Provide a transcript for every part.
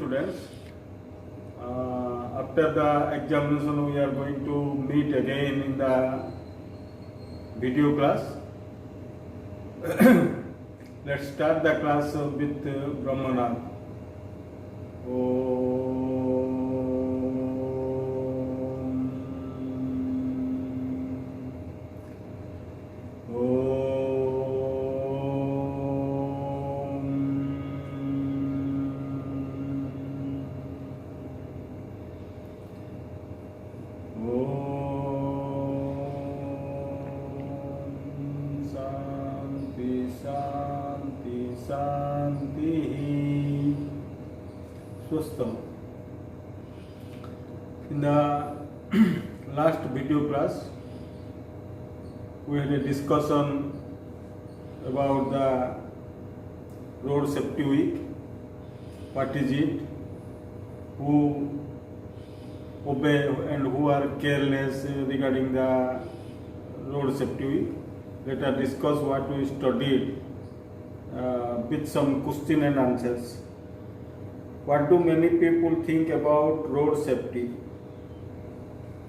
students. After the examination, we are going to meet again in the video class. Let's start the class with Brahmana. In the last video class, we had a discussion about the Road Safety Week. What is it? Who obey and who are careless regarding the Road Safety Week. Let us discuss what we studied with some question and answers. What do many people think about road safety?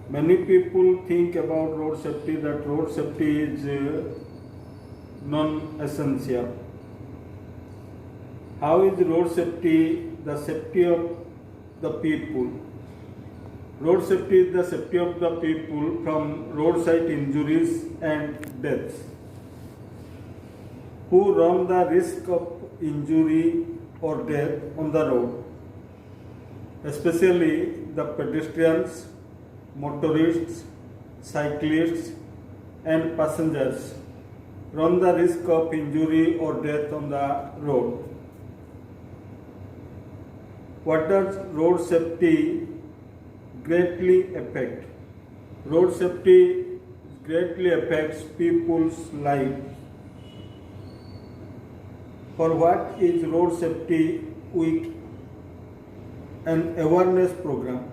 Many people think about road safety that road safety is non-essential. How is road safety the safety of the people? Road safety is the safety of the people from roadside injuries and deaths. Who run the risk of injury or death on the road, especially the pedestrians, motorists, cyclists and passengers run the risk of injury or death on the road. What does road safety greatly affect? Road safety greatly affects people's lives. For what is Road Safety Week? An awareness program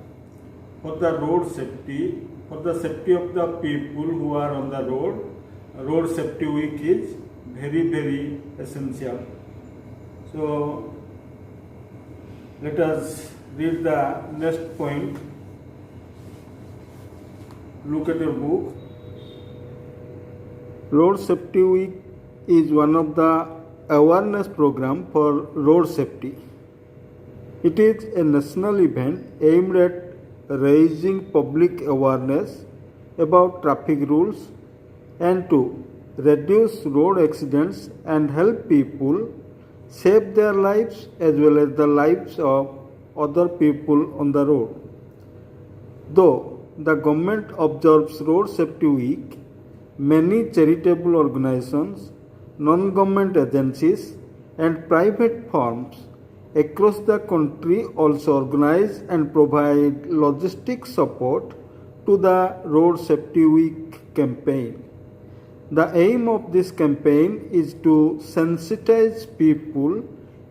for the road safety, for the safety of the people who are on the road. Road Safety Week is very, very essential. So, let us read the next point. Look at your book. Road Safety Week is one of the awareness program for road safety. It is a national event aimed at raising public awareness about traffic rules and to reduce road accidents and help people save their lives as well as the lives of other people on the road. Though the government observes Road Safety Week, many charitable organizations, non-government agencies and private firms across the country also organize and provide logistic support to the Road Safety Week campaign. The aim of this campaign is to sensitize people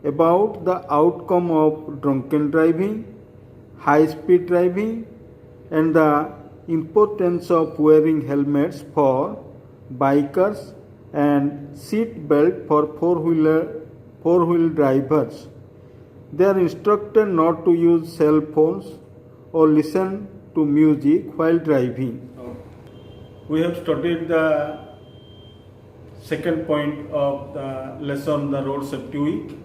about the outcome of drunken driving, high-speed driving, and the importance of wearing helmets for bikers and seat belt for four-wheel drivers. They are instructed not to use cell phones or listen to music while driving. We have studied the second point of the lesson, the Road Safety Week.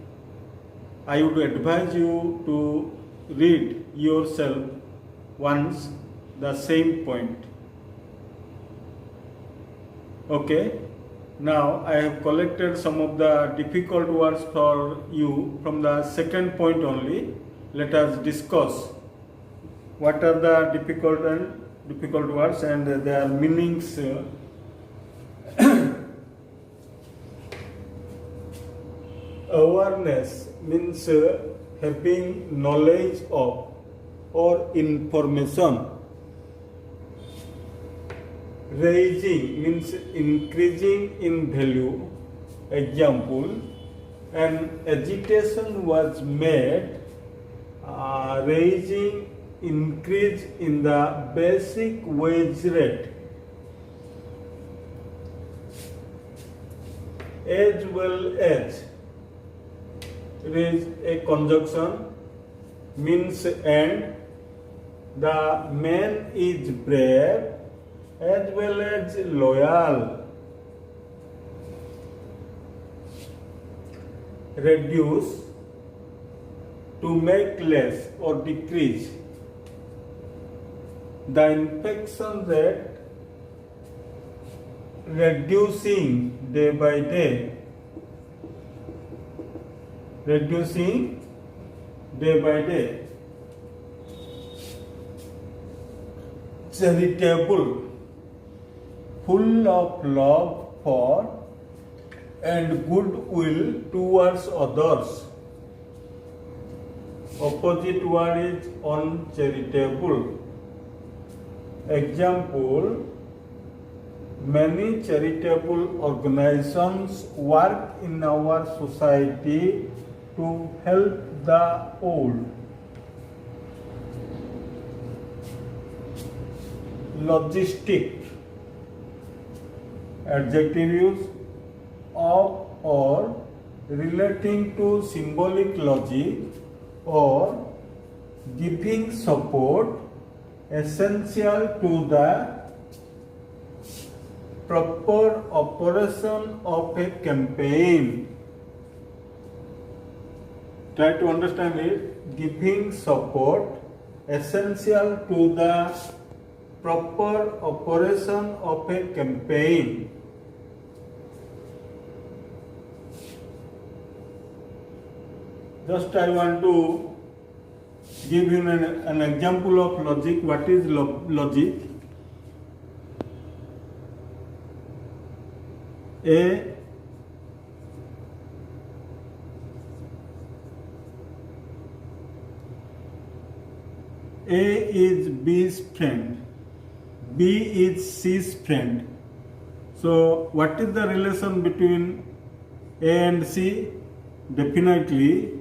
I would advise you to read yourself once the same point. Okay. Now I have collected some of the difficult words for you from the second point only. Let us discuss what are the difficult words and their meanings. Awareness means having knowledge of or information. Raising means increasing in value. Example, an agitation was made raising increase in the basic wage rate. As well as, it is a conjunction. means and. The man is brave as well as loyal. Reduce, to make less or decrease. The infection rate reducing day by day. Reducing day by day. Charitable, full of love for and goodwill towards others. Opposite word is uncharitable. Example, many charitable organizations work in our society to help the old. Logistic, adjective use of or relating to symbolic logic or giving support essential to the proper operation of a campaign. Try to understand it. Giving support essential to the proper operation of a campaign. Just I want to give you an example of logic. What is logic? A is B's friend. B is C's friend. So, what is the relation between A and C? Definitely,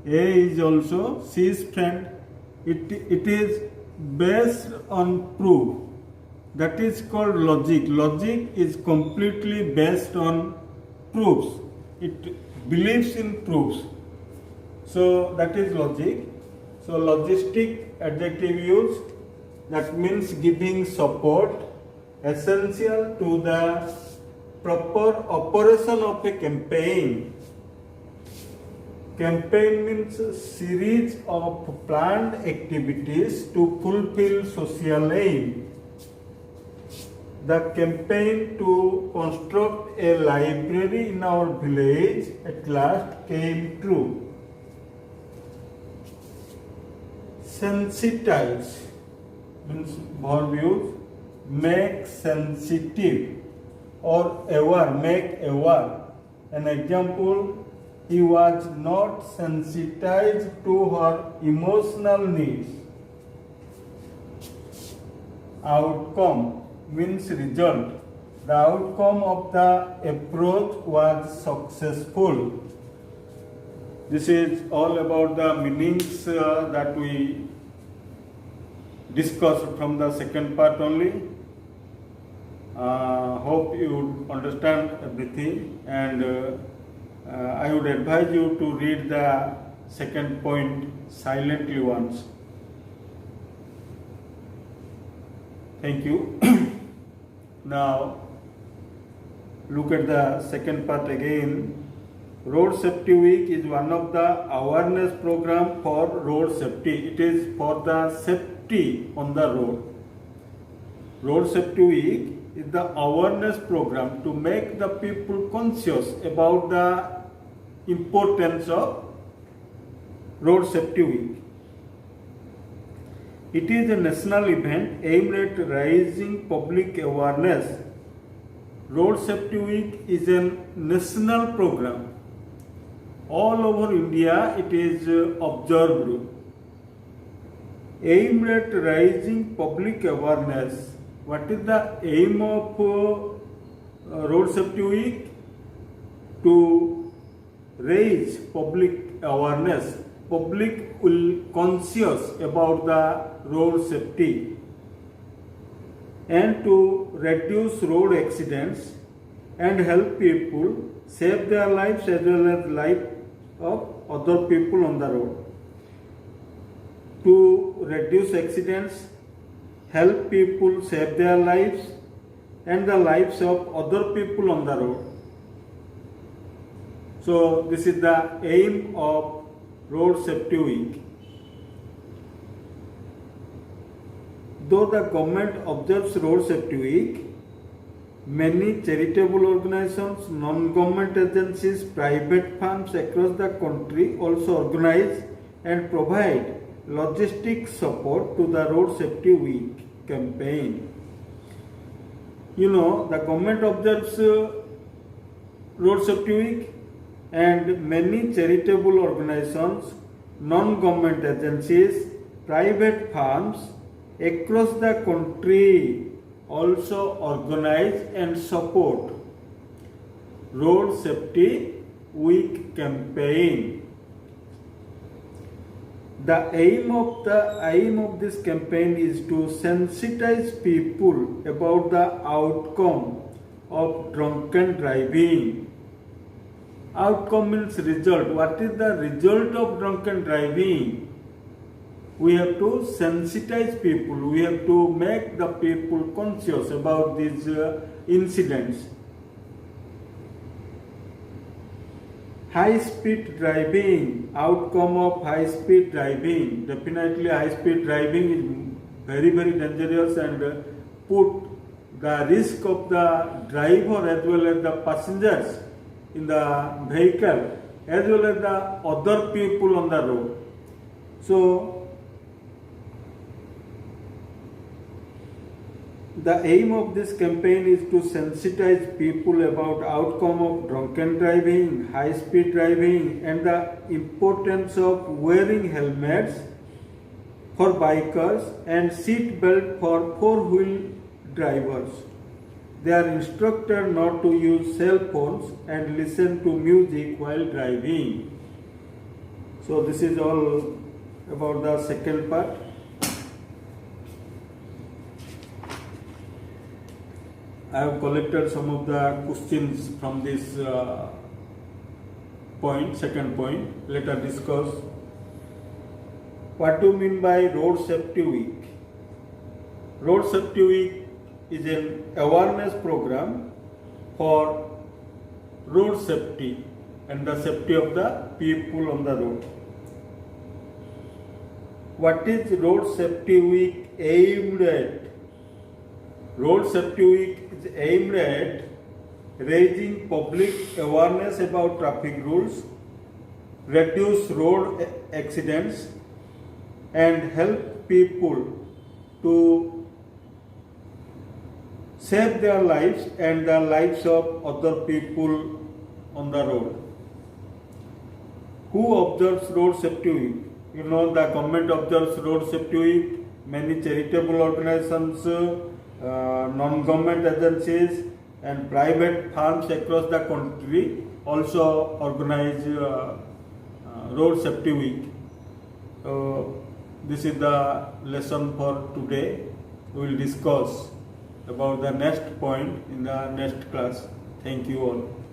A is also C's friend. It is based on proof. That is called logic. Logic is completely based on proofs. It believes in proofs. So, that is logic. So, logistic adjective use, that means giving support essential to the proper operation of a campaign. Campaign means a series of planned activities to fulfill social aim. The campaign to construct a library in our village at last came true. Sensitize means verb use, make sensitive or aware, make aware. An example, he was not sensitized to her emotional needs. Outcome means result. The outcome of the approach was successful. This is all about the meanings that we discussed from the second part only. Hope you understand everything, and I would advise you to read the second point silently once. Thank you. Now, look at the second part again. Road Safety Week is one of the awareness program for road safety. It is for the safety on the road. Road Safety Week is the awareness program to make the people conscious about the importance of Road Safety Week. It is a national event aimed at raising public awareness. Road Safety Week is a national program. All over India it is observed. Aimed at raising public awareness. What is the aim of Road Safety Week? To raise public awareness. Public will conscious about the road safety and to reduce road accidents and help people save their lives as well as life of other people on the road. to reduce accidents, help people save their lives and the lives of other people on the road. So this is the aim of Road Safety Week. Though the government observes Road Safety Week, many charitable organizations, non-government agencies, private firms across the country also organize and provide logistic support to the Road Safety Week campaign. You know, the government observes Road Safety Week and many charitable organizations, non-government agencies, private firms across the country also organize and support Road Safety Week campaign. The aim of this campaign is to sensitize people about the outcome of drunken driving. Outcome means result. What is the result of drunken driving? We have to sensitize people. We have to make the people conscious about these incidents. High speed driving, outcome of high speed driving. Definitely high speed driving is very, very dangerous and put the risk of the driver as well as the passengers in the vehicle as well as the other people on the road. So the aim of this campaign is to sensitize people about outcome of drunken driving, high speed driving and the importance of wearing helmets for bikers and seat belt for four-wheel drivers. They are instructed not to use cell phones and listen to music while driving. So this is all about the second part. I have collected some of the questions from this second point. Let us discuss. What do you mean by Road Safety Week? Road Safety Week is an awareness program for road safety and the safety of the people on the road. What is Road Safety Week aimed at? Road Safety Week is aimed at raising public awareness about traffic rules, reduce road accidents, and help people to save their lives and the lives of other people on the road. Who observes Road Safety Week? You know, the government observes Road Safety Week, many charitable organizations, non-government agencies and private firms across the country also organize Road Safety Week. So this is the lesson for today. We will discuss about the next point in the next class. Thank you all.